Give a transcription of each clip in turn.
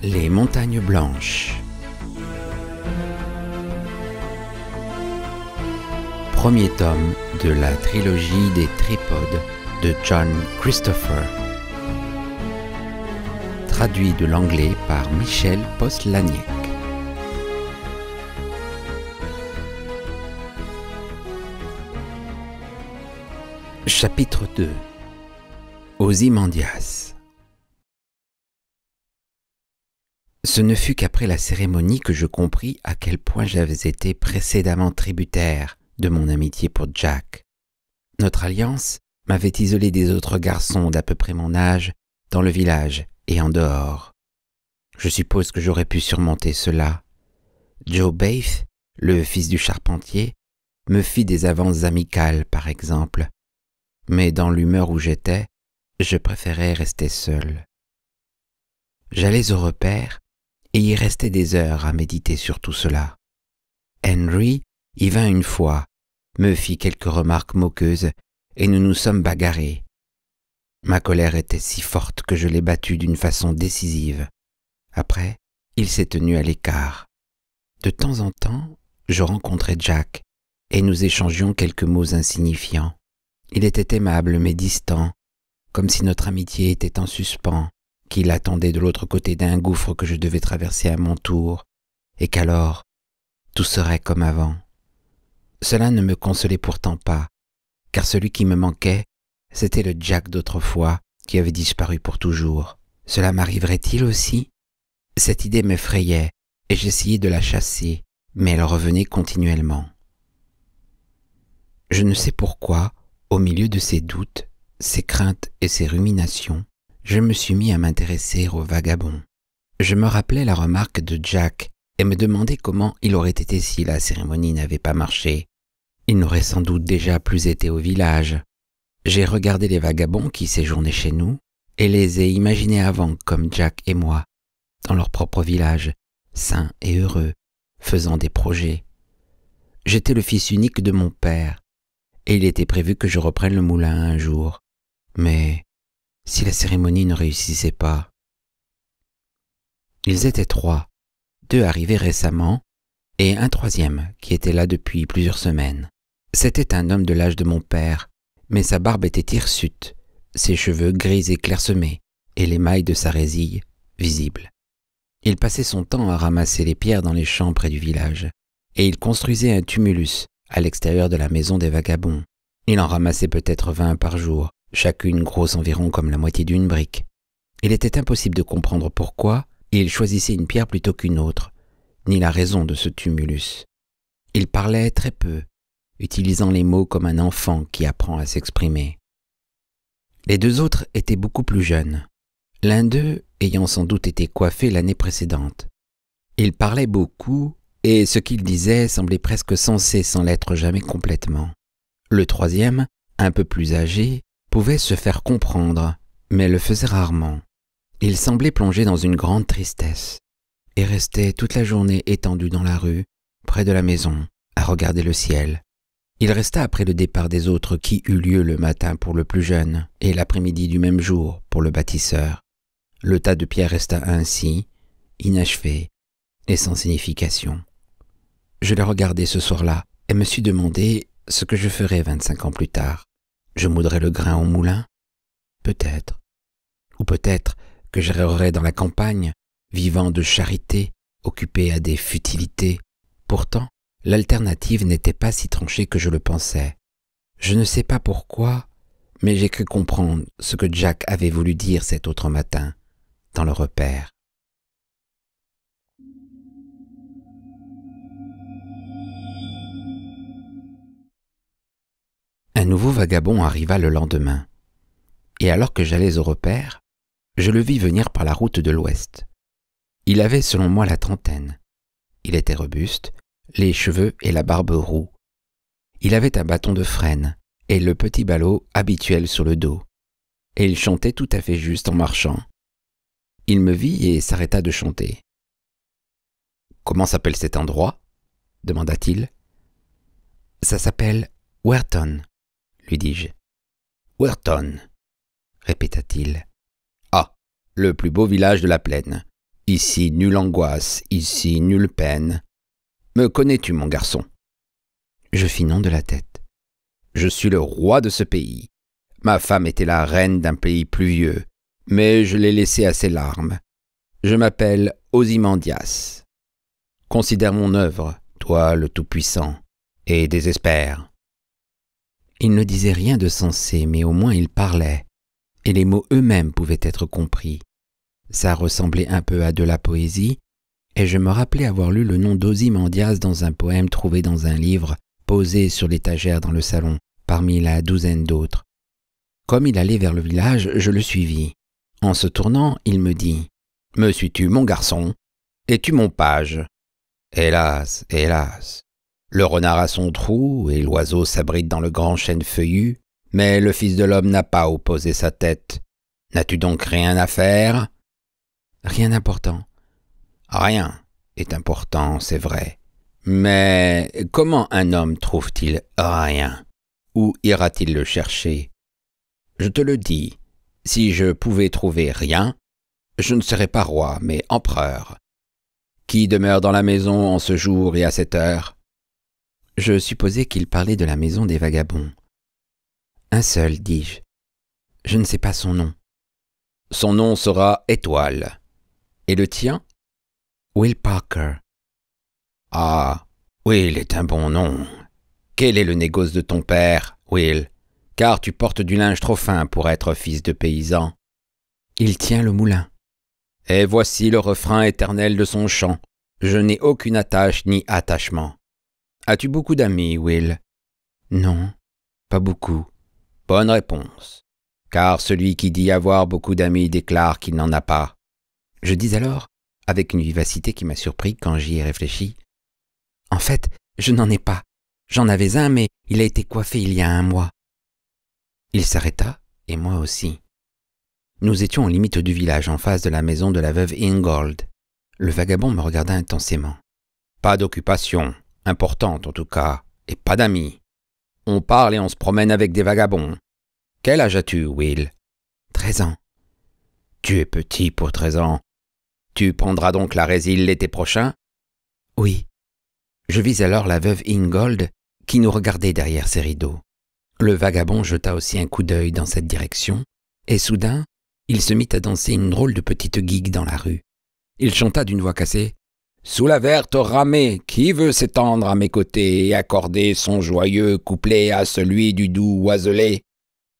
Les montagnes blanches. Premier tome de la trilogie des tripodes de John Christopher. Traduit de l'anglais par Michel Postlaniec. Chapitre 2. Ozymandias. Ce ne fut qu'après la cérémonie que je compris à quel point j'avais été précédemment tributaire de mon amitié pour Jack. Notre alliance m'avait isolé des autres garçons d'à peu près mon âge dans le village et en dehors. Je suppose que j'aurais pu surmonter cela. Joe Baith, le fils du charpentier, me fit des avances amicales, par exemple. Mais dans l'humeur où j'étais, je préférais rester seul. J'allais au repère et y restais des heures à méditer sur tout cela. Henry y vint une fois, me fit quelques remarques moqueuses et nous nous sommes bagarrés. Ma colère était si forte que je l'ai battu d'une façon décisive. Après, il s'est tenu à l'écart. De temps en temps, je rencontrais Jack et nous échangions quelques mots insignifiants. Il était aimable mais distant, comme si notre amitié était en suspens, qu'il attendait de l'autre côté d'un gouffre que je devais traverser à mon tour, et qu'alors tout serait comme avant. Cela ne me consolait pourtant pas, car celui qui me manquait, c'était le Jack d'autrefois qui avait disparu pour toujours. Cela m'arriverait-il aussi? Cette idée m'effrayait, et j'essayais de la chasser, mais elle revenait continuellement. Je ne sais pourquoi, au milieu de ces doutes, ces craintes et ces ruminations, je me suis mis à m'intéresser aux vagabonds. Je me rappelais la remarque de Jack et me demandais comment il aurait été si la cérémonie n'avait pas marché. Il n'aurait sans doute déjà plus été au village. J'ai regardé les vagabonds qui séjournaient chez nous et les ai imaginés avant comme Jack et moi, dans leur propre village, sains et heureux, faisant des projets. J'étais le fils unique de mon père et il était prévu que je reprenne le moulin un jour. Mais si la cérémonie ne réussissait pas? Ils étaient trois, deux arrivés récemment et un troisième qui était là depuis plusieurs semaines. C'était un homme de l'âge de mon père, mais sa barbe était hirsute, ses cheveux gris et clairsemés et l'émail de sa résille visible. Il passait son temps à ramasser les pierres dans les champs près du village et il construisait un tumulus à l'extérieur de la maison des vagabonds. Il en ramassait peut-être 20 par jour, chacune grosse environ comme la moitié d'une brique. Il était impossible de comprendre pourquoi il choisissait une pierre plutôt qu'une autre, ni la raison de ce tumulus. Il parlait très peu, utilisant les mots comme un enfant qui apprend à s'exprimer. Les deux autres étaient beaucoup plus jeunes, l'un d'eux ayant sans doute été coiffé l'année précédente. Il parlait beaucoup, et ce qu'il disait semblait presque sensé sans l'être jamais complètement. Le troisième, un peu plus âgé, pouvait se faire comprendre, mais le faisait rarement. Il semblait plongé dans une grande tristesse et restait toute la journée étendu dans la rue, près de la maison, à regarder le ciel. Il resta après le départ des autres qui eut lieu le matin pour le plus jeune et l'après-midi du même jour pour le bâtisseur. Le tas de pierres resta ainsi, inachevé et sans signification. Je l'ai regardé ce soir-là et me suis demandé ce que je ferais 25 ans plus tard. Je moudrais le grain au moulin? Peut-être. Ou peut-être que j'errerais dans la campagne, vivant de charité, occupé à des futilités. Pourtant, l'alternative n'était pas si tranchée que je le pensais. Je ne sais pas pourquoi, mais j'ai cru comprendre ce que Jack avait voulu dire cet autre matin, dans le repère. Un nouveau vagabond arriva le lendemain, et alors que j'allais au repère, je le vis venir par la route de l'ouest. Il avait selon moi la trentaine. Il était robuste, les cheveux et la barbe roux. Il avait un bâton de frêne et le petit ballot habituel sur le dos, et il chantait tout à fait juste en marchant. Il me vit et s'arrêta de chanter. « Comment s'appelle cet endroit ?» demanda-t-il. « Ça s'appelle Werton, » lui dis-je. « Werton, » répéta-t-il. « Ah, le plus beau village de la plaine. Ici, nulle angoisse, ici, nulle peine. Me connais-tu, mon garçon? Je fis non de la tête. Je suis le roi de ce pays. Ma femme était la reine d'un pays pluvieux, mais je l'ai laissée à ses larmes. Je m'appelle Ozymandias. Considère mon œuvre, toi le Tout-Puissant, et désespère. Il ne disait rien de sensé, mais au moins il parlait, et les mots eux-mêmes pouvaient être compris. Ça ressemblait un peu à de la poésie, et je me rappelais avoir lu le nom d'Ozymandias dans un poème trouvé dans un livre posé sur l'étagère dans le salon, parmi la douzaine d'autres. Comme il allait vers le village, je le suivis. En se tournant, il me dit « Me suis-tu, mon garçon? Es-tu mon page? » Hélas, hélas, le renard a son trou et l'oiseau s'abrite dans le grand chêne feuillu, mais le Fils de l'homme n'a pas où poser sa tête. N'as-tu donc rien à faire? Rien d'important. Rien est important, c'est vrai. Mais comment un homme trouve-t-il rien? Où ira-t-il le chercher? Je te le dis, si je pouvais trouver rien, je ne serais pas roi, mais empereur. Qui demeure dans la maison en ce jour et à cette heure? Je supposais qu'il parlait de la maison des vagabonds. Un seul, dis-je. Je ne sais pas son nom. Son nom sera Étoile. Et le tien? Will Parker. Ah, Will est un bon nom. Quel est le négoce de ton père, Will? Car tu portes du linge trop fin pour être fils de paysan. Il tient le moulin. Et voici le refrain éternel de son chant. Je n'ai aucune attache ni attachement. As-tu beaucoup d'amis, Will? Non, pas beaucoup. Bonne réponse. Car celui qui dit avoir beaucoup d'amis déclare qu'il n'en a pas. Je dis alors, avec une vivacité qui m'a surpris quand j'y ai réfléchi. En fait, je n'en ai pas. J'en avais un, mais il a été coiffé il y a 1 mois. Il s'arrêta, et moi aussi. Nous étions aux limites du village, en face de la maison de la veuve Ingold. Le vagabond me regarda intensément. Pas d'occupation, importante en tout cas, et pas d'amis. On parle et on se promène avec des vagabonds. Quel âge as-tu, Will? 13 ans. Tu es petit pour 13 ans. Tu prendras donc la résille l'été prochain? Oui. Je vis alors la veuve Ingold qui nous regardait derrière ses rideaux. Le vagabond jeta aussi un coup d'œil dans cette direction, et soudain, il se mit à danser une drôle de petite gigue dans la rue. Il chanta d'une voix cassée « Sous la verte ramée, qui veut s'étendre à mes côtés et accorder son joyeux couplet à celui du doux oiselé ?»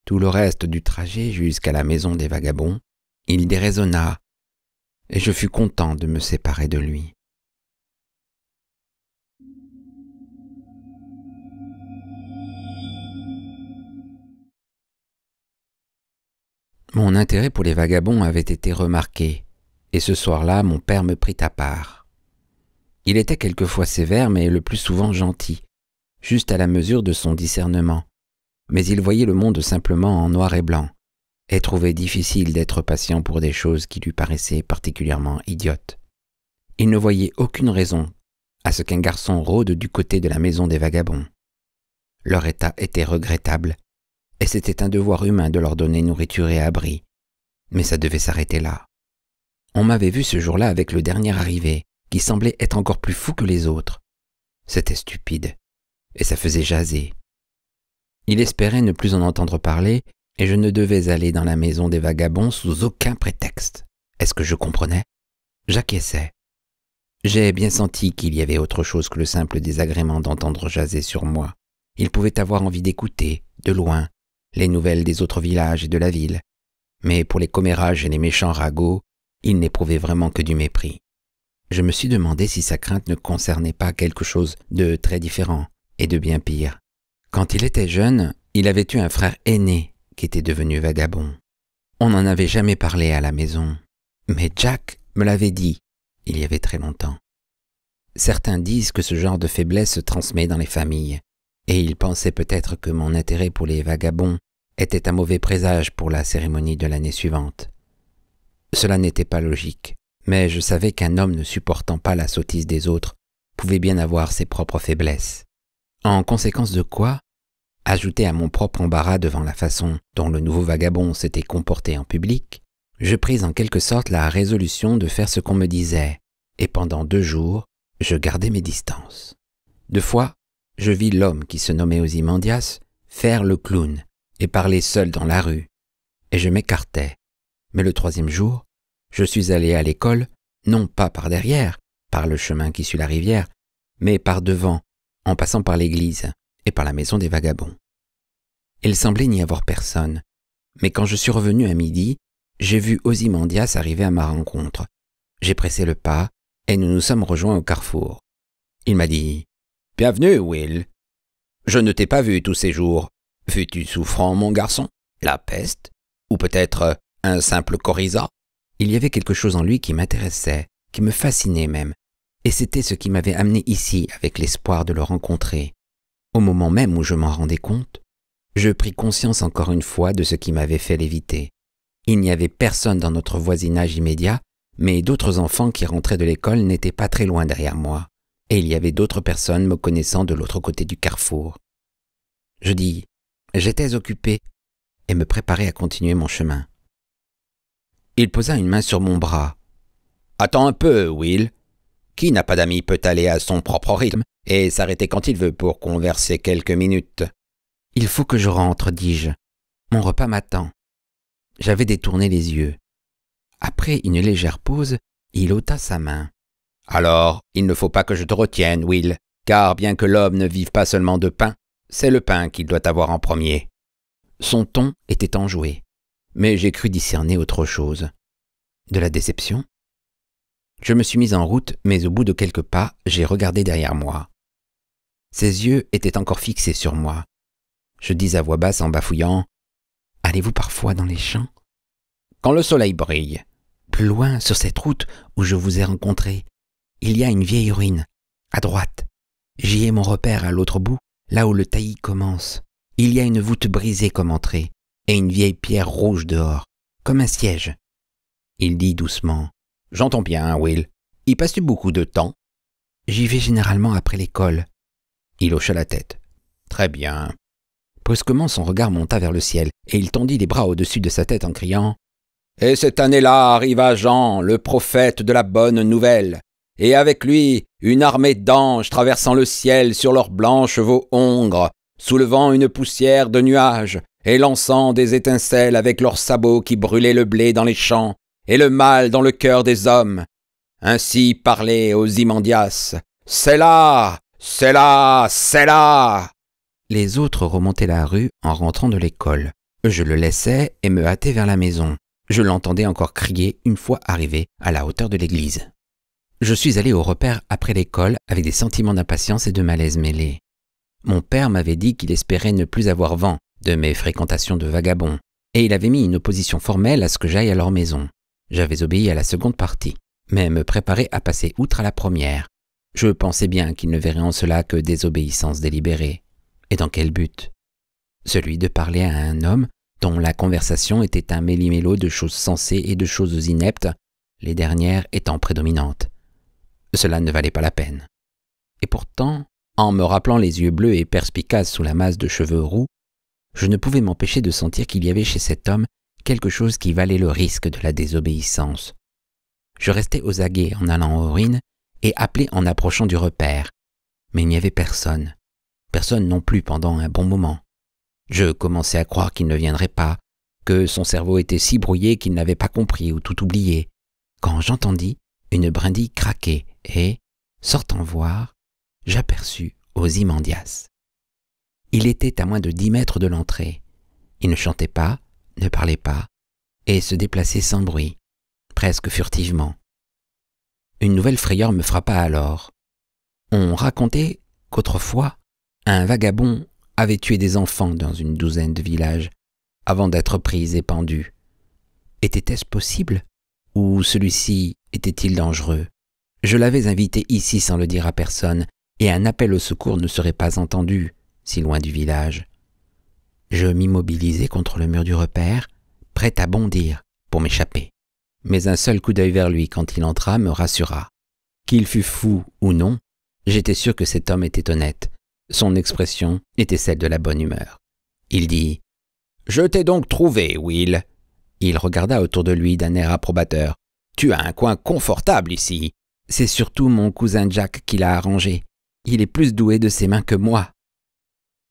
Tout le reste du trajet jusqu'à la maison des vagabonds, il déraisonna, et je fus content de me séparer de lui. Mon intérêt pour les vagabonds avait été remarqué, et ce soir-là, mon père me prit à part. Il était quelquefois sévère, mais le plus souvent gentil, juste à la mesure de son discernement, mais il voyait le monde simplement en noir et blanc, et trouvait difficile d'être patient pour des choses qui lui paraissaient particulièrement idiotes. Il ne voyait aucune raison à ce qu'un garçon rôde du côté de la maison des vagabonds. Leur état était regrettable, et c'était un devoir humain de leur donner nourriture et abri. Mais ça devait s'arrêter là. On m'avait vu ce jour-là avec le dernier arrivé, qui semblait être encore plus fou que les autres. C'était stupide, et ça faisait jaser. Il espérait ne plus en entendre parler, et je ne devais aller dans la maison des vagabonds sous aucun prétexte. Est-ce que je comprenais? J'acquiesçais. J'ai bien senti qu'il y avait autre chose que le simple désagrément d'entendre jaser sur moi. Il pouvait avoir envie d'écouter, de loin, les nouvelles des autres villages et de la ville, mais pour les commérages et les méchants ragots, il n'éprouvait vraiment que du mépris. Je me suis demandé si sa crainte ne concernait pas quelque chose de très différent et de bien pire. Quand il était jeune, il avait eu un frère aîné qui était devenu vagabond. On n'en avait jamais parlé à la maison, mais Jack me l'avait dit il y avait très longtemps. Certains disent que ce genre de faiblesse se transmet dans les familles, et il pensait peut-être que mon intérêt pour les vagabonds était un mauvais présage pour la cérémonie de l'année suivante. Cela n'était pas logique, mais je savais qu'un homme ne supportant pas la sottise des autres pouvait bien avoir ses propres faiblesses. En conséquence de quoi, ajouté à mon propre embarras devant la façon dont le nouveau vagabond s'était comporté en public, Je pris en quelque sorte la résolution de faire ce qu'on me disait, et pendant 2 jours, je gardai mes distances. 2 fois, je vis l'homme qui se nommait Ozymandias faire le clown et parler seul dans la rue, et je m'écartais. Mais le 3e jour, je suis allé à l'école, non pas par derrière, par le chemin qui suit la rivière, mais par devant, en passant par l'église et par la maison des vagabonds. Il semblait n'y avoir personne, mais quand je suis revenu à midi, j'ai vu Ozymandias arriver à ma rencontre. J'ai pressé le pas et nous nous sommes rejoints au carrefour. Il m'a dit « Bienvenue, Will. Je ne t'ai pas vu tous ces jours. Fus-tu souffrant, mon garçon? La peste? Ou peut-être un simple coryza ?» Il y avait quelque chose en lui qui m'intéressait, qui me fascinait même, et c'était ce qui m'avait amené ici avec l'espoir de le rencontrer. Au moment même où je m'en rendais compte, je pris conscience encore une fois de ce qui m'avait fait l'éviter. Il n'y avait personne dans notre voisinage immédiat, mais d'autres enfants qui rentraient de l'école n'étaient pas très loin derrière moi, et il y avait d'autres personnes me connaissant de l'autre côté du carrefour. Je dis « J'étais occupé » et me préparais à continuer mon chemin. Il posa une main sur mon bras. « Attends un peu, Will. Qui n'a pas d'amis peut aller à son propre rythme et s'arrêter quand il veut pour converser quelques minutes. » « Il faut que je rentre, dis-je. Mon repas m'attend. » J'avais détourné les yeux. Après une légère pause, il ôta sa main. « Alors, il ne faut pas que je te retienne, Will, car bien que l'homme ne vive pas seulement de pain, c'est le pain qu'il doit avoir en premier. » Son ton était enjoué, mais j'ai cru discerner autre chose. De la déception? Je me suis mis en route, mais au bout de quelques pas, j'ai regardé derrière moi. Ses yeux étaient encore fixés sur moi. Je dis à voix basse en bafouillant « Allez-vous parfois dans les champs ?»« Quand le soleil brille. » « Plus loin, sur cette route où je vous ai rencontré, il y a une vieille ruine, à droite. J'y ai mon repère à l'autre bout, là où le taillis commence. Il y a une voûte brisée comme entrée, et une vieille pierre rouge dehors, comme un siège. » Il dit doucement « J'entends bien, Will. Y passes-tu beaucoup de temps ?»« J'y vais généralement après l'école. » Il hocha la tête. « Très bien. » Brusquement, son regard monta vers le ciel, et il tendit les bras au-dessus de sa tête en criant « Et cette année-là arriva Jean, le prophète de la bonne nouvelle, et avec lui une armée d'anges traversant le ciel sur leurs blancs chevaux hongres, soulevant une poussière de nuages, et lançant des étincelles avec leurs sabots qui brûlaient le blé dans les champs, et le mal dans le cœur des hommes. Ainsi parlait Ozymandias. C'est là, c'est là, c'est là. » Les autres remontaient la rue en rentrant de l'école. Je le laissais et me hâtais vers la maison. Je l'entendais encore crier une fois arrivé à la hauteur de l'église. Je suis allé au repère après l'école avec des sentiments d'impatience et de malaise mêlés. Mon père m'avait dit qu'il espérait ne plus avoir vent de mes fréquentations de vagabonds, et il avait mis une opposition formelle à ce que j'aille à leur maison. J'avais obéi à la seconde partie, mais me préparais à passer outre à la première. Je pensais bien qu'il ne verrait en cela que désobéissance délibérée. Et dans quel but? Celui de parler à un homme dont la conversation était un méli-mélo de choses sensées et de choses ineptes, les dernières étant prédominantes. Cela ne valait pas la peine. Et pourtant, en me rappelant les yeux bleus et perspicaces sous la masse de cheveux roux, je ne pouvais m'empêcher de sentir qu'il y avait chez cet homme quelque chose qui valait le risque de la désobéissance. Je restais aux aguets en allant aux ruines et appelais en approchant du repère, mais il n'y avait personne. Personne non plus pendant un bon moment. Je commençais à croire qu'il ne viendrait pas, que son cerveau était si brouillé qu'il n'avait pas compris ou tout oublié, quand j'entendis une brindille craquer et, sortant voir, j'aperçus Ozymandias. Il était à moins de 10 mètres de l'entrée. Il ne chantait pas, ne parlait pas, et se déplaçait sans bruit, presque furtivement. Une nouvelle frayeur me frappa alors. On racontait qu'autrefois, un vagabond avait tué des enfants dans une douzaine de villages, avant d'être pris et pendu. Était-ce possible? Ou celui-ci était-il dangereux? Je l'avais invité ici sans le dire à personne, et un appel au secours ne serait pas entendu, si loin du village. Je m'immobilisai contre le mur du repère, prêt à bondir pour m'échapper. Mais un seul coup d'œil vers lui quand il entra me rassura. Qu'il fût fou ou non, j'étais sûr que cet homme était honnête. Son expression était celle de la bonne humeur. Il dit « Je t'ai donc trouvé, Will. Il regarda autour de lui d'un air approbateur. « Tu as un coin confortable ici. » « C'est surtout mon cousin Jack qui l'a arrangé. Il est plus doué de ses mains que moi. »«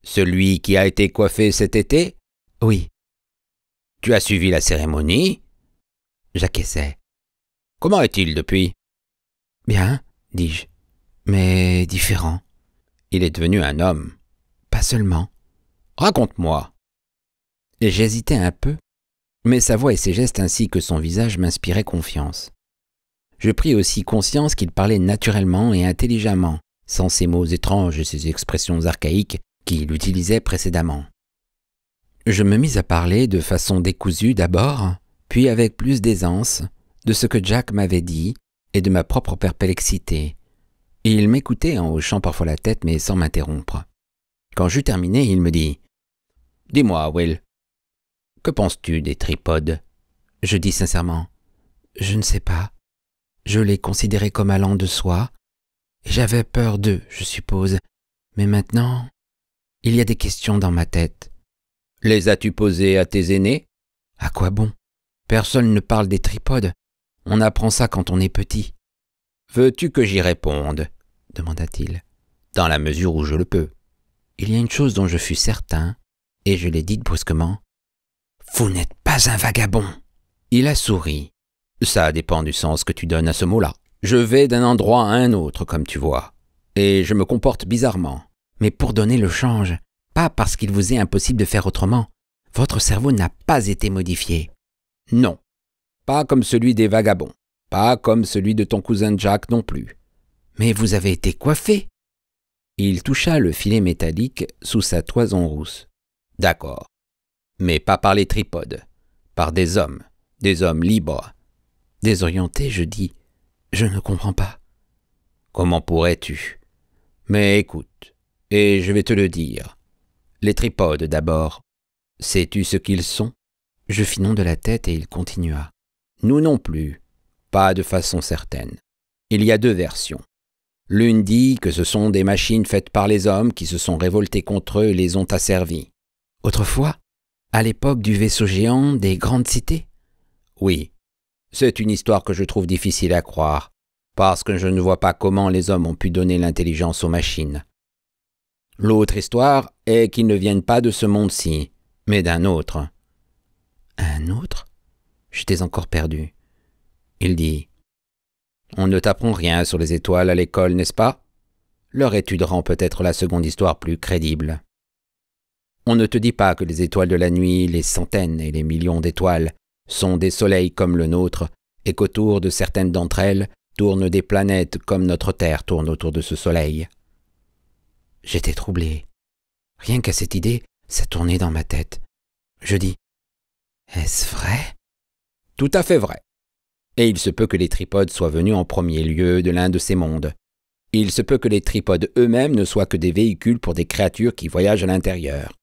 Celui qui a été coiffé cet été ?»« Oui. »« Tu as suivi la cérémonie ?» J'acquiesçai. « Comment est-il depuis ?»« Bien, dis-je, mais différent. »« Il est devenu un homme. »« Pas seulement. »« Raconte-moi. » Et j'hésitais un peu, mais sa voix et ses gestes ainsi que son visage m'inspiraient confiance. Je pris aussi conscience qu'il parlait naturellement et intelligemment, sans ces mots étranges et ces expressions archaïques qu'il utilisait précédemment. Je me mis à parler de façon décousue d'abord, puis avec plus d'aisance, de ce que Jack m'avait dit et de ma propre perplexité. Il m'écoutait en hochant parfois la tête mais sans m'interrompre. Quand j'eus terminé, il me dit « Dis-moi, Will, que penses-tu des tripodes ?» Je dis sincèrement « Je ne sais pas. Je les considérais comme allant de soi. J'avais peur d'eux, je suppose. Mais maintenant, il y a des questions dans ma tête. » « Les as-tu posées à tes aînés ?»« À quoi bon? Personne ne parle des tripodes. On apprend ça quand on est petit. »« Veux-tu que j'y réponde ?» demanda-t-il. « Dans la mesure où je le peux. » Il y a une chose dont je fus certain, et je l'ai dite brusquement. « Vous n'êtes pas un vagabond !» Il a souri. « Ça dépend du sens que tu donnes à ce mot-là. Je vais d'un endroit à un autre, comme tu vois, et je me comporte bizarrement. Mais pour donner le change, pas parce qu'il vous est impossible de faire autrement. Votre cerveau n'a pas été modifié. » « Non, pas comme celui des vagabonds, pas comme celui de ton cousin Jack non plus. »« Mais vous avez été coiffé !» Il toucha le filet métallique sous sa toison rousse. « D'accord, mais pas par les tripodes, par des hommes libres. » Désorienté, je dis « Je ne comprends pas. »« Comment pourrais-tu ? Mais écoute, et je vais te le dire. Les tripodes d'abord. Sais-tu ce qu'ils sont ?» Je fis non de la tête et il continua. « Nous non plus, pas de façon certaine. Il y a deux versions. L'une dit que ce sont des machines faites par les hommes qui se sont révoltés contre eux et les ont asservis. »« Autrefois, à l'époque du vaisseau géant des grandes cités ?»« Oui. C'est une histoire que je trouve difficile à croire, parce que je ne vois pas comment les hommes ont pu donner l'intelligence aux machines. L'autre histoire est qu'ils ne viennent pas de ce monde-ci, mais d'un autre. » « Un autre ?» J'étais encore perdu. Il dit « On ne t'apprend rien sur les étoiles à l'école, n'est-ce pas ? Leur étude rend peut-être la seconde histoire plus crédible. On ne te dit pas que les étoiles de la nuit, les centaines et les millions d'étoiles, sont des soleils comme le nôtre, et qu'autour de certaines d'entre elles tournent des planètes comme notre Terre tourne autour de ce soleil. » J'étais troublé. Rien qu'à cette idée, ça tournait dans ma tête. Je dis « Est-ce vrai ?» « Tout à fait vrai. Et il se peut que les tripodes soient venus en premier lieu de l'un de ces mondes. Il se peut que les tripodes eux-mêmes ne soient que des véhicules pour des créatures qui voyagent à l'intérieur.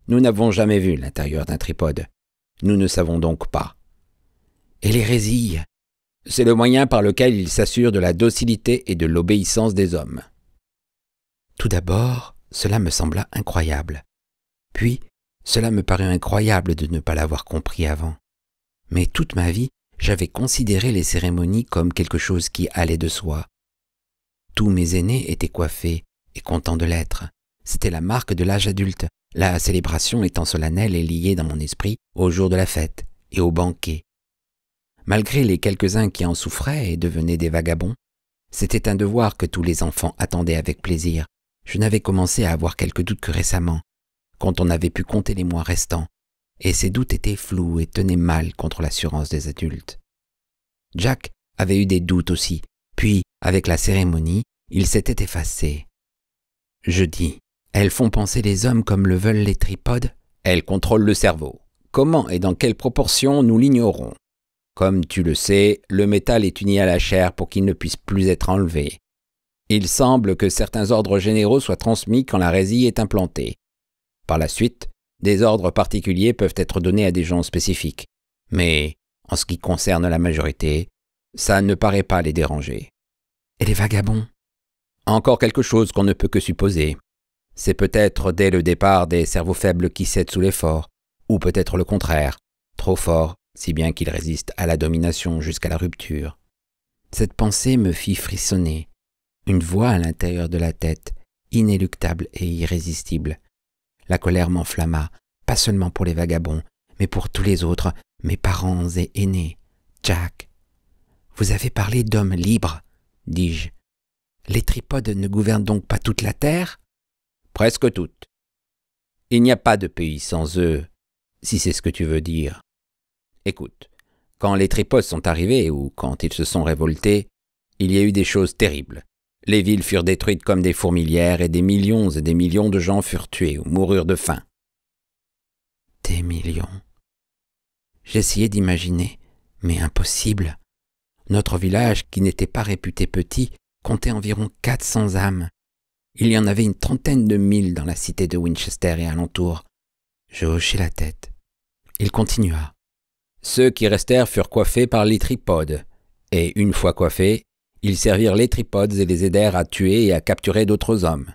Nous n'avons jamais vu l'intérieur d'un tripode. Nous ne savons donc pas. Et l'hérésie, c'est le moyen par lequel ils s'assurent de la docilité et de l'obéissance des hommes. » Tout d'abord, cela me sembla incroyable. Puis, cela me parut incroyable de ne pas l'avoir compris avant. Mais toute ma vie, j'avais considéré les cérémonies comme quelque chose qui allait de soi. Tous mes aînés étaient coiffés et contents de l'être. C'était la marque de l'âge adulte, la célébration étant solennelle et liée dans mon esprit au jour de la fête et au banquet. Malgré les quelques-uns qui en souffraient et devenaient des vagabonds, c'était un devoir que tous les enfants attendaient avec plaisir. Je n'avais commencé à avoir quelques doutes que récemment, quand on avait pu compter les mois restants, et ces doutes étaient flous et tenaient mal contre l'assurance des adultes. Jack avait eu des doutes aussi, puis, avec la cérémonie, il s'était effacé. Je dis, elles font penser les hommes comme le veulent les tripodes. Elles contrôlent le cerveau. Comment et dans quelle proportion, nous l'ignorons. Comme tu le sais, le métal est uni à la chair pour qu'il ne puisse plus être enlevé. Il semble que certains ordres généraux soient transmis quand la résille est implantée. Par la suite, des ordres particuliers peuvent être donnés à des gens spécifiques, mais en ce qui concerne la majorité, ça ne paraît pas les déranger. Et les vagabonds ? Encore quelque chose qu'on ne peut que supposer. C'est peut-être dès le départ des cerveaux faibles qui cèdent sous l'effort, ou peut-être le contraire, trop forts, si bien qu'ils résistent à la domination jusqu'à la rupture. Cette pensée me fit frissonner. Une voix à l'intérieur de la tête, inéluctable et irrésistible. La colère m'enflamma, pas seulement pour les vagabonds, mais pour tous les autres, mes parents et aînés. « Jack, vous avez parlé d'hommes libres, dis-je. Les tripodes ne gouvernent donc pas toute la terre ? Presque toute. Il n'y a pas de pays sans eux, si c'est ce que tu veux dire. Écoute, quand les tripodes sont arrivés ou quand ils se sont révoltés, il y a eu des choses terribles. Les villes furent détruites comme des fourmilières et des millions de gens furent tués ou moururent de faim. Des millions. J'essayais d'imaginer, mais impossible. Notre village, qui n'était pas réputé petit, comptait environ 400 âmes. Il y en avait une trentaine de mille dans la cité de Winchester et alentour. Je hochai la tête. Il continua. Ceux qui restèrent furent coiffés par les tripodes, et une fois coiffés, ils servirent les tripodes et les aidèrent à tuer et à capturer d'autres hommes.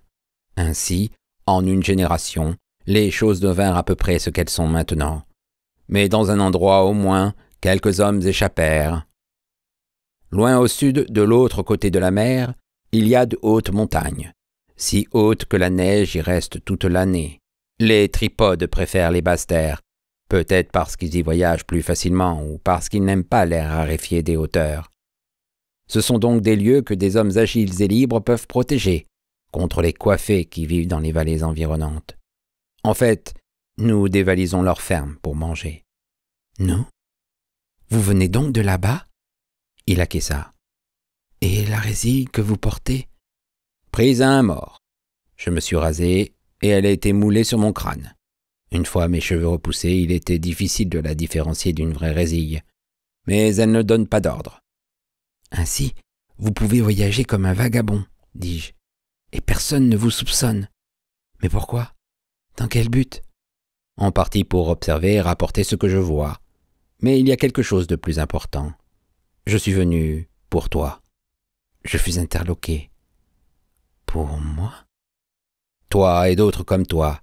Ainsi, en une génération, les choses devinrent à peu près ce qu'elles sont maintenant. Mais dans un endroit au moins, quelques hommes échappèrent. Loin au sud, de l'autre côté de la mer, il y a de hautes montagnes, si hautes que la neige y reste toute l'année. Les tripodes préfèrent les basses terres, peut-être parce qu'ils y voyagent plus facilement ou parce qu'ils n'aiment pas l'air raréfié des hauteurs. Ce sont donc des lieux que des hommes agiles et libres peuvent protéger contre les coiffés qui vivent dans les vallées environnantes. En fait, nous dévalisons leurs fermes pour manger. Nous ? Vous venez donc de là-bas ? Il acquiesça. Et la résille que vous portez ? Prise à un mort. Je me suis rasé et elle a été moulée sur mon crâne. Une fois mes cheveux repoussés, il était difficile de la différencier d'une vraie résille. Mais elle ne donne pas d'ordre. Ainsi, vous pouvez voyager comme un vagabond, dis-je, et personne ne vous soupçonne. Mais pourquoi ? Dans quel but ? En partie pour observer et rapporter ce que je vois. Mais il y a quelque chose de plus important. Je suis venu pour toi. Je fus interloqué. Pour moi ? Toi et d'autres comme toi,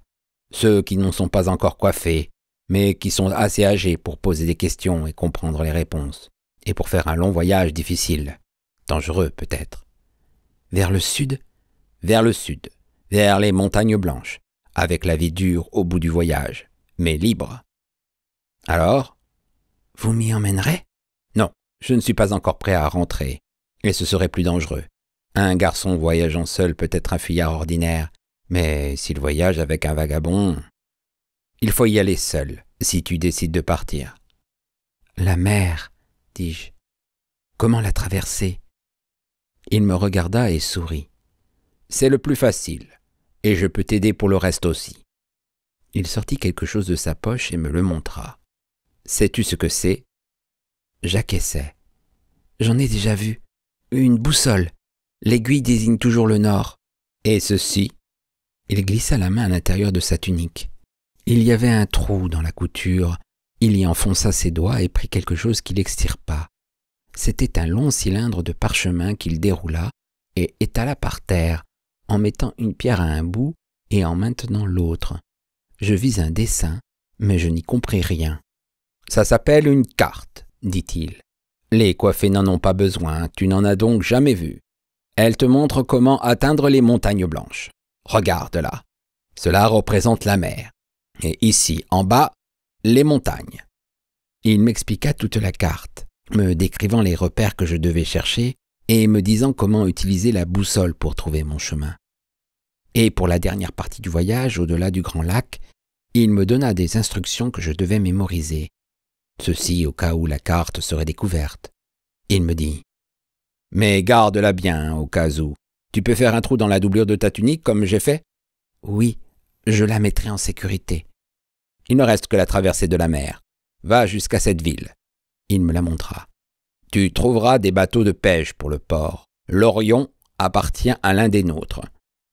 ceux qui ne sont pas encore coiffés, mais qui sont assez âgés pour poser des questions et comprendre les réponses, et pour faire un long voyage difficile, dangereux peut-être. Vers le sud ? Vers le sud, vers les montagnes blanches, avec la vie dure au bout du voyage, mais libre. Alors ? Vous m'y emmènerez ? Non, je ne suis pas encore prêt à rentrer, et ce serait plus dangereux. Un garçon voyageant seul peut être un fuyard ordinaire, mais s'il voyage avec un vagabond, il faut y aller seul, si tu décides de partir. La mer, dis-je. Comment la traverser ? Il me regarda et sourit. C'est le plus facile, et je peux t'aider pour le reste aussi. Il sortit quelque chose de sa poche et me le montra. Sais-tu ce que c'est ? J'acquiesçai. J'en ai déjà vu. Une boussole. L'aiguille désigne toujours le nord. Et ceci ? Il glissa la main à l'intérieur de sa tunique. Il y avait un trou dans la couture. Il y enfonça ses doigts et prit quelque chose qu'il extirpa. C'était un long cylindre de parchemin qu'il déroula et étala par terre, en mettant une pierre à un bout et en maintenant l'autre. Je vis un dessin, mais je n'y compris rien. « Ça s'appelle une carte, dit-il. Les coiffés n'en ont pas besoin, tu n'en as donc jamais vu. Elle te montre comment atteindre les montagnes blanches. Regarde là, cela représente la mer. Et ici, en bas, les montagnes. » Il m'expliqua toute la carte, me décrivant les repères que je devais chercher et me disant comment utiliser la boussole pour trouver mon chemin. Et pour la dernière partie du voyage, au-delà du grand lac, il me donna des instructions que je devais mémoriser. Ceci au cas où la carte serait découverte. Il me dit « Mais garde-la bien, au cas où. Tu peux faire un trou dans la doublure de ta tunique comme j'ai fait ?»« Oui, je la mettrai en sécurité. » « Il ne reste que la traversée de la mer. Va jusqu'à cette ville. » Il me la montra. « Tu trouveras des bateaux de pêche pour le port. L'Orion appartient à l'un des nôtres.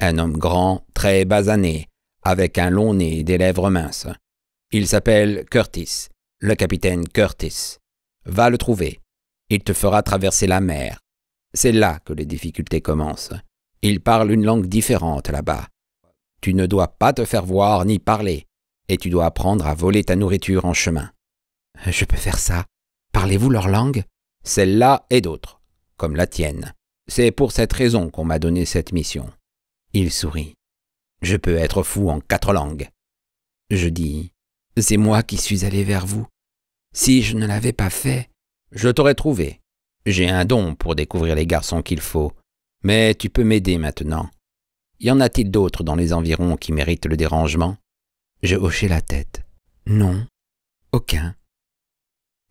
Un homme grand, très basané, avec un long nez et des lèvres minces. Il s'appelle Curtis, le capitaine Curtis. Va le trouver. Il te fera traverser la mer. C'est là que les difficultés commencent. Il parle une langue différente là-bas. Tu ne dois pas te faire voir ni parler, et tu dois apprendre à voler ta nourriture en chemin. Je peux faire ça. Parlez-vous leur langue? Celle-là et d'autres, comme la tienne. C'est pour cette raison qu'on m'a donné cette mission. Il sourit. Je peux être fou en 4 langues. Je dis, c'est moi qui suis allé vers vous. Si je ne l'avais pas fait, je t'aurais trouvé. J'ai un don pour découvrir les garçons qu'il faut, mais tu peux m'aider maintenant. Y en a-t-il d'autres dans les environs qui méritent le dérangement? Je hochai la tête. Non, aucun.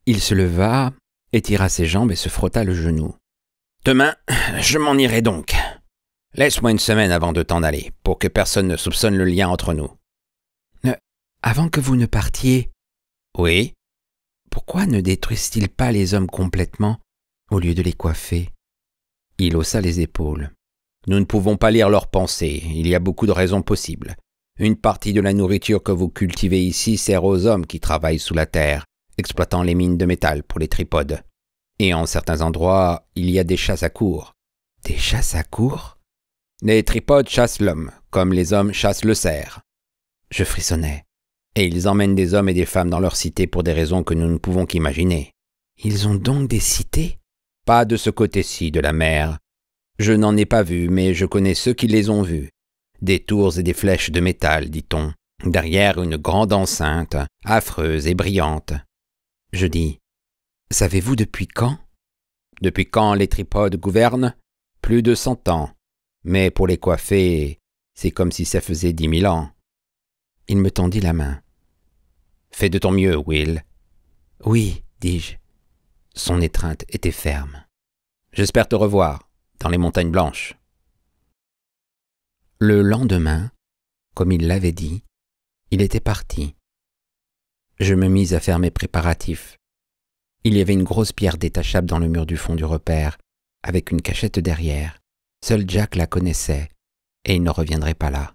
Il se leva, étira ses jambes et se frotta le genou. Demain, je m'en irai donc. Laisse-moi une semaine avant de t'en aller, pour que personne ne soupçonne le lien entre nous. Avant que vous ne partiez? Oui. Pourquoi ne détruisent-ils pas les hommes complètement, au lieu de les coiffer? Il haussa les épaules. Nous ne pouvons pas lire leurs pensées, il y a beaucoup de raisons possibles. Une partie de la nourriture que vous cultivez ici sert aux hommes qui travaillent sous la terre, exploitant les mines de métal pour les tripodes. Et en certains endroits, il y a des chasses à courre. Des chasses à courre? Les tripodes chassent l'homme, comme les hommes chassent le cerf. Je frissonnais. Et ils emmènent des hommes et des femmes dans leurs cités pour des raisons que nous ne pouvons qu'imaginer. Ils ont donc des cités? Pas de ce côté-ci de la mer. Je n'en ai pas vu, mais je connais ceux qui les ont vus. Des tours et des flèches de métal, dit-on, derrière une grande enceinte, affreuse et brillante. Je dis, savez-vous depuis quand? Depuis quand les tripodes gouvernent? Plus de 100 ans. Mais pour les coiffer, c'est comme si ça faisait 10 000 ans. Il me tendit la main. Fais de ton mieux, Will. Oui, dis-je. Son étreinte était ferme. J'espère te revoir dans les montagnes blanches. Le lendemain, comme il l'avait dit, il était parti. Je me mis à faire mes préparatifs. Il y avait une grosse pierre détachable dans le mur du fond du repère, avec une cachette derrière. Seul Jack la connaissait, et il ne reviendrait pas là.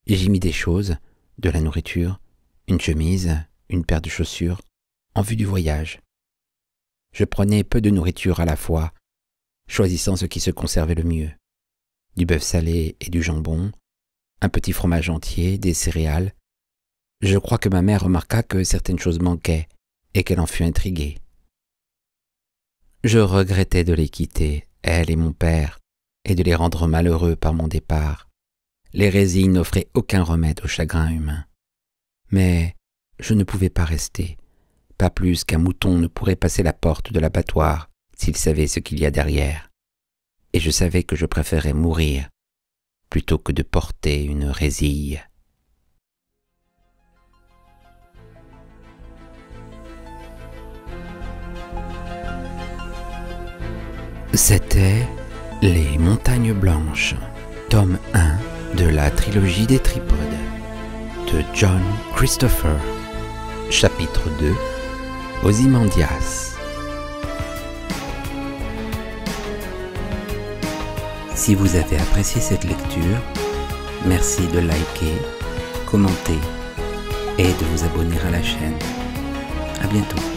J'y mis des choses, de la nourriture, une chemise, une paire de chaussures, en vue du voyage. Je prenais peu de nourriture à la fois, choisissant ce qui se conservait le mieux. Du bœuf salé et du jambon, un petit fromage entier, des céréales. Je crois que ma mère remarqua que certaines choses manquaient et qu'elle en fut intriguée. Je regrettais de les quitter, elle et mon père, et de les rendre malheureux par mon départ. L'hérésie n'offrait aucun remède au chagrin humain. Mais je ne pouvais pas rester, pas plus qu'un mouton ne pourrait passer la porte de l'abattoir s'il savait ce qu'il y a derrière. Et je savais que je préférais mourir plutôt que de porter une résille. C'était Les Montagnes Blanches, tome 1 de la trilogie des tripodes, de John Christopher, chapitre 2, Ozymandias. Si vous avez apprécié cette lecture, merci de liker, commenter et de vous abonner à la chaîne. À bientôt.